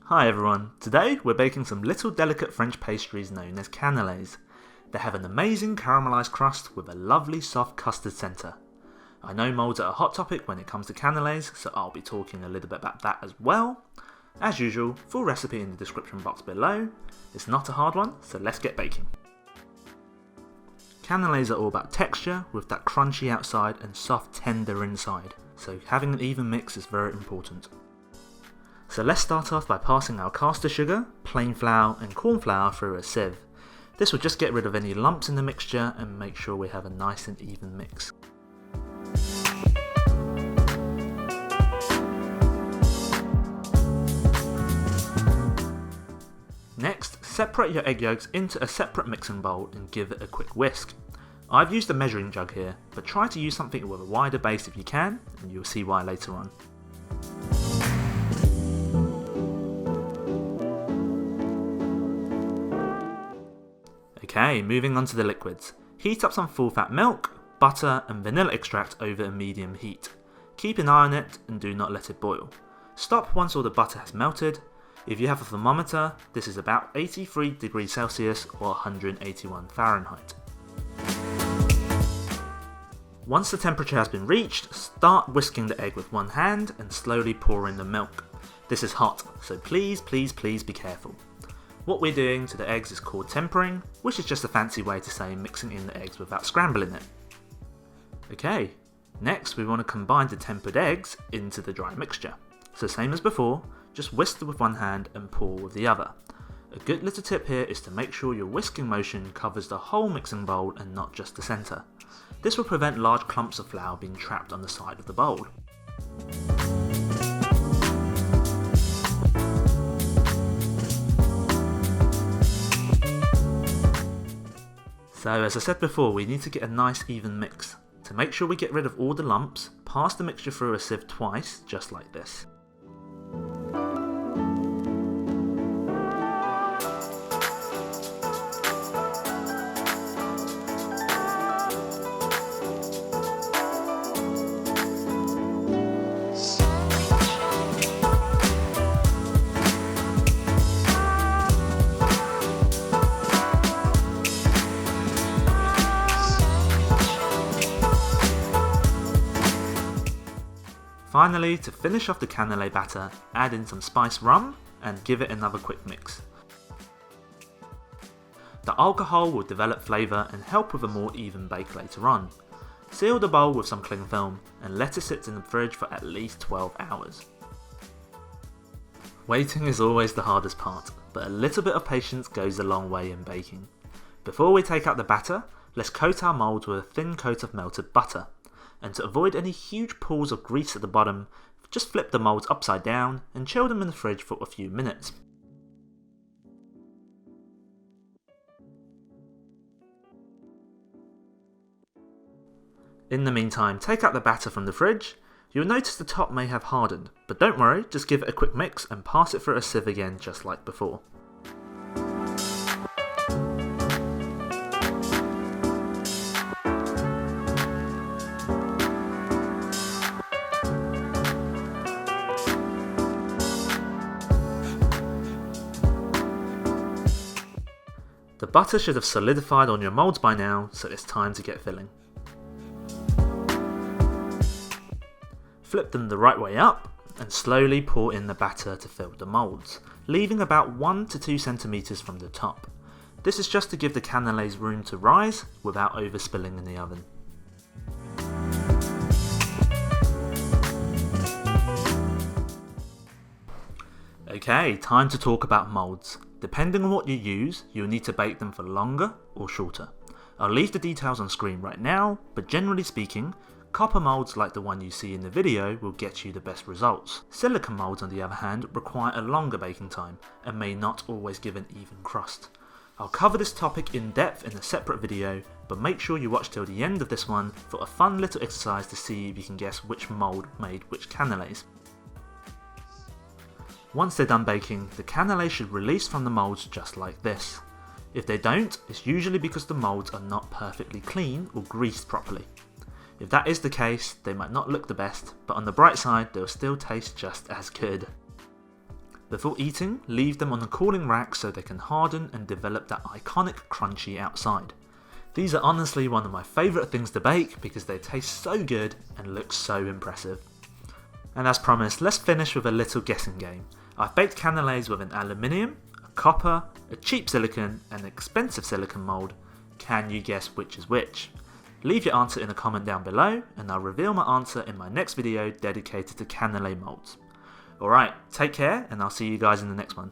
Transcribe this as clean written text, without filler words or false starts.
Hi everyone, today we're baking some little delicate French pastries known as caneles. They have an amazing caramelised crust with a lovely soft custard centre. I know moulds are a hot topic when it comes to caneles, so I'll be talking a little bit about that as well. As usual, full recipe in the description box below. It's not a hard one, so let's get baking. Caneles are all about texture, with that crunchy outside and soft tender inside, so having an even mix is very important. So let's start off by passing our caster sugar, plain flour and corn flour through a sieve. This will just get rid of any lumps in the mixture and make sure we have a nice and even mix. Next, separate your egg yolks into a separate mixing bowl and give it a quick whisk. I've used a measuring jug here, but try to use something with a wider base if you can, and you'll see why later on. Okay, moving on to the liquids. Heat up some full fat milk, butter and vanilla extract over a medium heat. Keep an eye on it and do not let it boil. Stop once all the butter has melted. If you have a thermometer, this is about 83 degrees Celsius or 181 Fahrenheit. Once the temperature has been reached, start whisking the egg with one hand and slowly pour in the milk. This is hot, so please be careful. What we're doing to the eggs is called tempering, which is just a fancy way to say mixing in the eggs without scrambling it. Okay, next we want to combine the tempered eggs into the dry mixture. So same as before, just whisk with one hand and pour with the other. A good little tip here is to make sure your whisking motion covers the whole mixing bowl and not just the centre. This will prevent large clumps of flour being trapped on the side of the bowl. So as I said before, we need to get a nice even mix. To make sure we get rid of all the lumps, pass the mixture through a sieve twice, just like this. Finally, to finish off the canele batter, add in some spiced rum and give it another quick mix. The alcohol will develop flavour and help with a more even bake later on. Seal the bowl with some cling film and let it sit in the fridge for at least 12 hours. Waiting is always the hardest part, but a little bit of patience goes a long way in baking. Before we take out the batter, let's coat our moulds with a thin coat of melted butter. And to avoid any huge pools of grease at the bottom, just flip the moulds upside down and chill them in the fridge for a few minutes. In the meantime, take out the batter from the fridge. You'll notice the top may have hardened, but don't worry, just give it a quick mix and pass it through a sieve again just like before. The butter should have solidified on your moulds by now, so it's time to get filling. Flip them the right way up and slowly pour in the batter to fill the moulds, leaving about 1 to 2 centimeters from the top. This is just to give the caneles room to rise without overspilling in the oven. Okay, time to talk about moulds. Depending on what you use, you'll need to bake them for longer or shorter. I'll leave the details on screen right now, but generally speaking, copper moulds like the one you see in the video will get you the best results. Silicone moulds on the other hand require a longer baking time and may not always give an even crust. I'll cover this topic in depth in a separate video, but make sure you watch till the end of this one for a fun little exercise to see if you can guess which mould made which caneles. Once they're done baking, the canele should release from the moulds just like this. If they don't, it's usually because the moulds are not perfectly clean or greased properly. If that is the case, they might not look the best, but on the bright side, they'll still taste just as good. Before eating, leave them on a cooling rack so they can harden and develop that iconic crunchy outside. These are honestly one of my favourite things to bake because they taste so good and look so impressive. And as promised, let's finish with a little guessing game. I've baked caneles with an aluminium, a copper, a cheap silicone and an expensive silicone mould. Can you guess which is which? Leave your answer in a comment down below and I'll reveal my answer in my next video dedicated to canele moulds. Alright, take care and I'll see you guys in the next one.